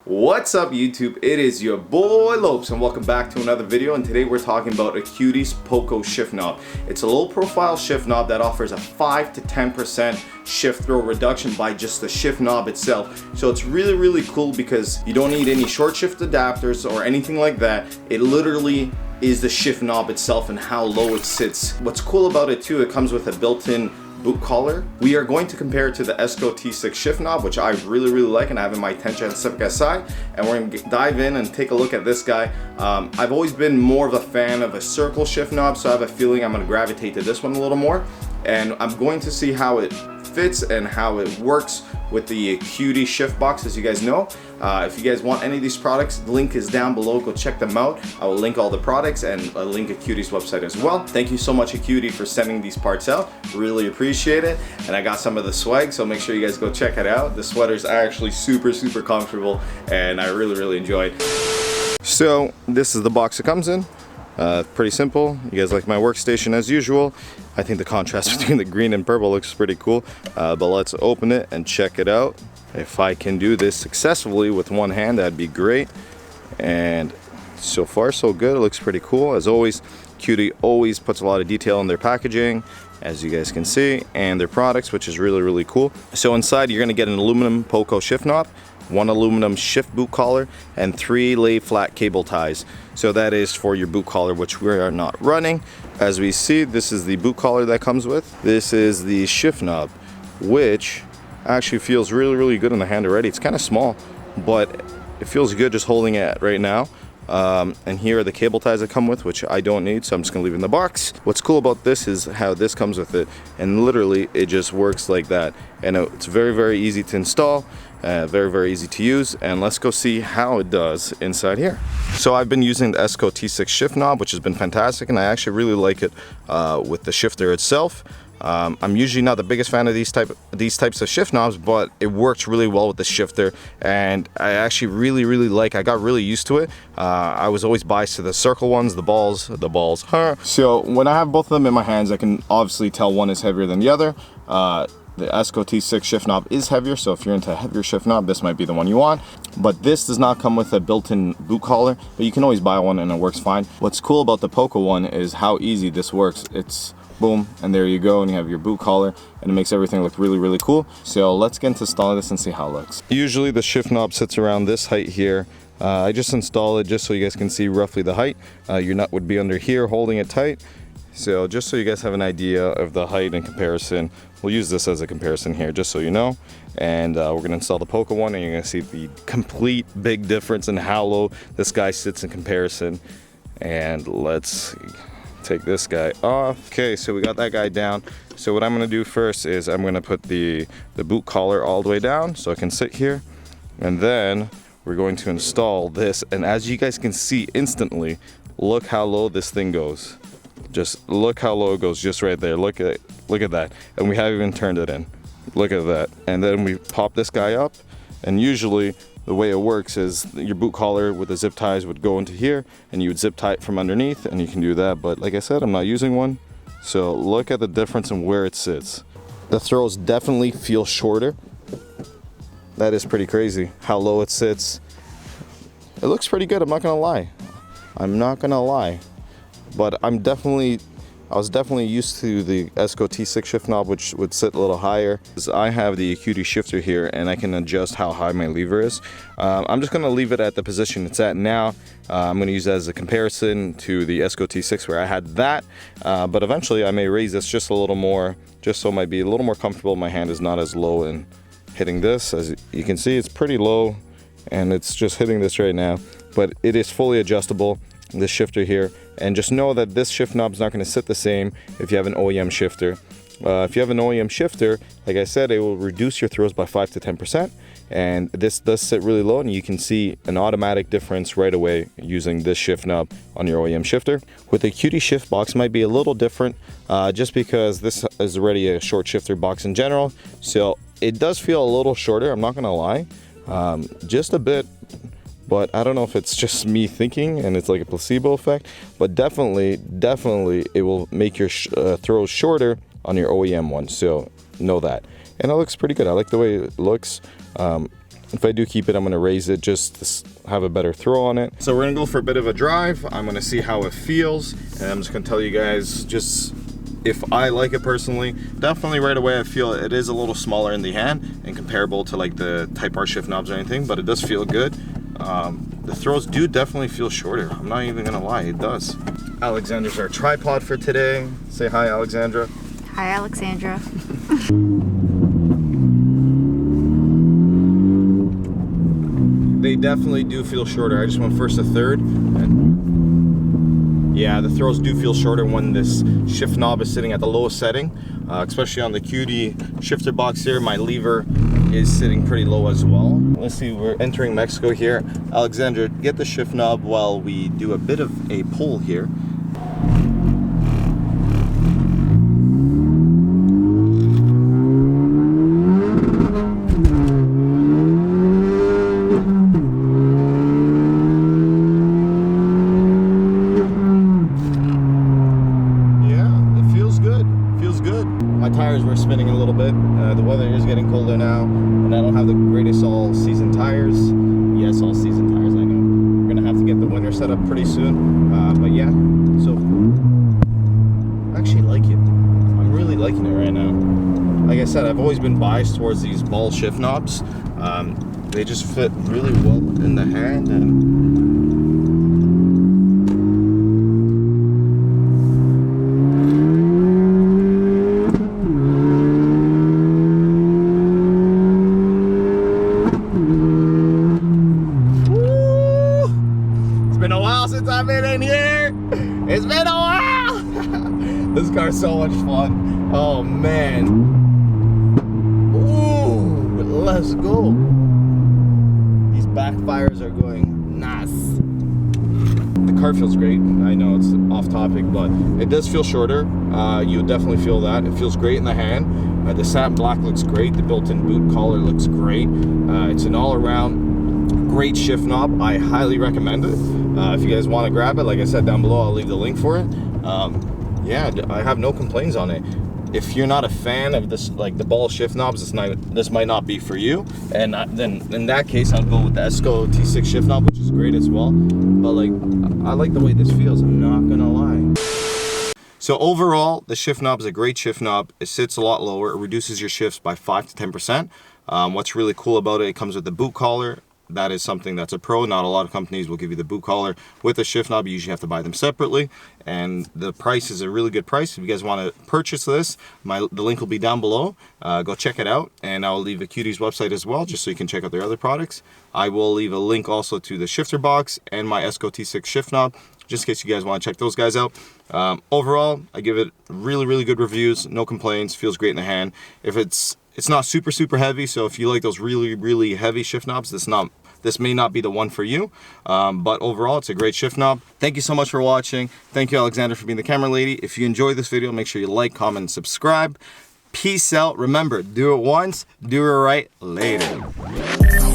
What's up YouTube? It is your boy Lowpes and welcome back to another video, and today we're talking about Acuity's Poco Shift Knob. It's a low profile shift knob that offers a 5 to 10% shift throw reduction by just the shift knob itself. So it's really cool because you don't need any short shift adapters or anything like that. It literally is the shift knob itself and how low it sits. What's cool about it too, it comes with a built-in boot collar. We are going to compare it to the Esco T6 shift knob, which I really like and I have in my 10 Pacifica side, and we're going to dive in and take a look at this guy. I've always been more of a fan of a circle shift knob, so I have a feeling I'm going to gravitate to this one a little more, and I'm going to see how it fits and how it works with the Acuity shift box. As you guys know, if you guys want any of these products, the link is down below. Go check them out. I will link all the products and I'll link Acuity's website as well. Thank you so much Acuity for sending these parts out. Really appreciate it. And I got some of the swag, so make sure you guys go check it out. The sweaters are actually super comfortable and I really enjoyed. So this is the box it comes in. Pretty simple. You guys like my workstation as usual. I think the contrast between the green and purple looks pretty cool, but let's open it and check it out. If I can do this successfully with one hand, that'd be great. And so far so good. It looks pretty cool. As always, Acuity always puts a lot of detail in their packaging, as you guys can see, and their products, which is really cool. So inside you're going to get an aluminum Poco shift knob, one aluminum shift boot collar, and 3 lay flat cable ties. So that is for your boot collar, which we are not running. As we see, this is the boot collar that comes with. This is the shift knob, which actually feels really good in the hand already. It's kind of small, but it feels good just holding it right now. And here are the cable ties that come with, which I don't need, so I'm just gonna leave it in the box. What's cool about this is how this comes with it, and literally it just works like that. And it's very easy to install, very easy to use, and let's go see how it does inside here. So I've been using the Esco T6 shift knob, which has been fantastic, and I actually really like it with the shifter itself. I'm usually not the biggest fan of these types of shift knobs, but it works really well with the shifter, and I actually really like. I got really used to it. I was always biased to the circle ones, the balls. So when I have both of them in my hands, I can obviously tell one is heavier than the other. The Esco T6 shift knob is heavier, so if you're into a heavier shift knob, this might be the one you want. But this does not come with a built-in boot collar, but you can always buy one and it works fine. What's cool about the Poco one is how easy this works. It's boom, and there you go, and you have your boot collar, and it makes everything look really cool. So let's get into installing this and see how it looks. Usually the shift knob sits around this height here. I just install it just so you guys can see roughly the height. Your nut would be under here holding it tight. So just so you guys have an idea of the height in comparison, we'll use this as a comparison here just so you know. And we're going to install the Poco one, and you're going to see the complete big difference in how low this guy sits in comparison. And let's take this guy off. Okay, so we got that guy down. So what I'm going to do first is I'm going to put the boot collar all the way down so I can sit here, and then we're going to install this. And as you guys can see instantly, look how low this thing goes. Just look how low it goes, just right there. Look at that, and we haven't even turned it in. Look at that. And then we pop this guy up, and usually the way it works is your boot collar with the zip ties would go into here, and you would zip tie it from underneath, and you can do that. But like I said, I'm not using one, so look at the difference in where it sits. The throws definitely feel shorter. That is pretty crazy how low it sits. It looks pretty good, I'm not gonna lie. But I was definitely used to the Esco T6 shift knob, which would sit a little higher. I have the Acuity shifter here, and I can adjust how high my lever is. I'm just going to leave it at the position it's at now. I'm going to use that as a comparison to the Esco T6 where I had that. But eventually I may raise this just a little more, just so it might be a little more comfortable. My hand is not as low in hitting this. As you can see, it's pretty low, and it's just hitting this right now. But it is fully adjustable, this shifter here. And just know that this shift knob is not going to sit the same if you have an OEM shifter. If you have an OEM shifter, like I said, it will reduce your throws by 5 to 10%. And this does sit really low, and you can see an automatic difference right away using this shift knob on your OEM shifter. With the Acuity shift box, might be a little different just because this is already a short shifter box in general. So it does feel a little shorter, I'm not going to lie, just a bit. But I don't know if it's just me thinking and it's like a placebo effect, but definitely it will make your throws shorter on your OEM one, so know that. And it looks pretty good. I like the way it looks. If I do keep it, I'm gonna raise it just to have a better throw on it. So we're gonna go for a bit of a drive. I'm gonna see how it feels, and I'm just gonna tell you guys just if I like it personally. Definitely right away I feel it is a little smaller in the hand and comparable to like the Type R shift knobs or anything, but it does feel good. The throws do definitely feel shorter. I'm not even gonna lie, it does. Alexandra's our tripod for today. Say hi, Alexandra. Hi, Alexandra. They definitely do feel shorter. I just went first to third, and yeah, the throws do feel shorter when this shift knob is sitting at the lowest setting, especially on the Acuity shifter box here. My lever is sitting pretty low as well. Let's see, we're entering Mexico here. Alexandra, get the shift knob while we do a bit of a pull here. Were spinning a little bit. The weather is getting colder now, and I don't have the greatest all-season tires. Yes, all-season tires, I know. We're gonna have to get the winter set up pretty soon. But yeah, so I actually like it. I'm really liking it right now. Like I said, I've always been biased towards these ball shift knobs. They just fit really well in the hand, and I've been in here. It's been a while. This car's so much fun. Oh man. Ooh, let's go. These backfires are going nice. The car feels great. I know it's off topic, but it does feel shorter. You'll definitely feel that. It feels great in the hand. The satin black looks great. The built-in boot collar looks great. It's an all-around great shift knob. I highly recommend it. If you guys want to grab it, like I said down below, I'll leave the link for it. Yeah, I have no complaints on it. If you're not a fan of this, like the ball shift knobs, this might not be for you. And then in that case, I'll go with the Esco T6 shift knob, which is great as well. But like, I like the way this feels. I'm not gonna lie. So overall, the shift knob is a great shift knob. It sits a lot lower. It reduces your shifts by 5 to 10%. What's really cool about it, it comes with the boot collar. That is something that's a pro. Not a lot of companies will give you the boot collar with the shift knob. You usually have to buy them separately, and the price is a really good price. If you guys want to purchase this, the link will be down below. Go check it out, and I'll leave Acuity's website as well, just so you can check out their other products. I will leave a link also to the shifter box and my Esco T6 shift knob, just in case you guys want to check those guys out. Overall, I give it really good reviews. No complaints. Feels great in the hand. If it's not super heavy, so if you like those really heavy shift knobs, this may not be the one for you, but overall it's a great shift knob. Thank you so much for watching. Thank you, Alexandra, for being the camera lady. If you enjoyed this video, make sure you like, comment, and subscribe. Peace out. Remember, do it once, do it right. Later.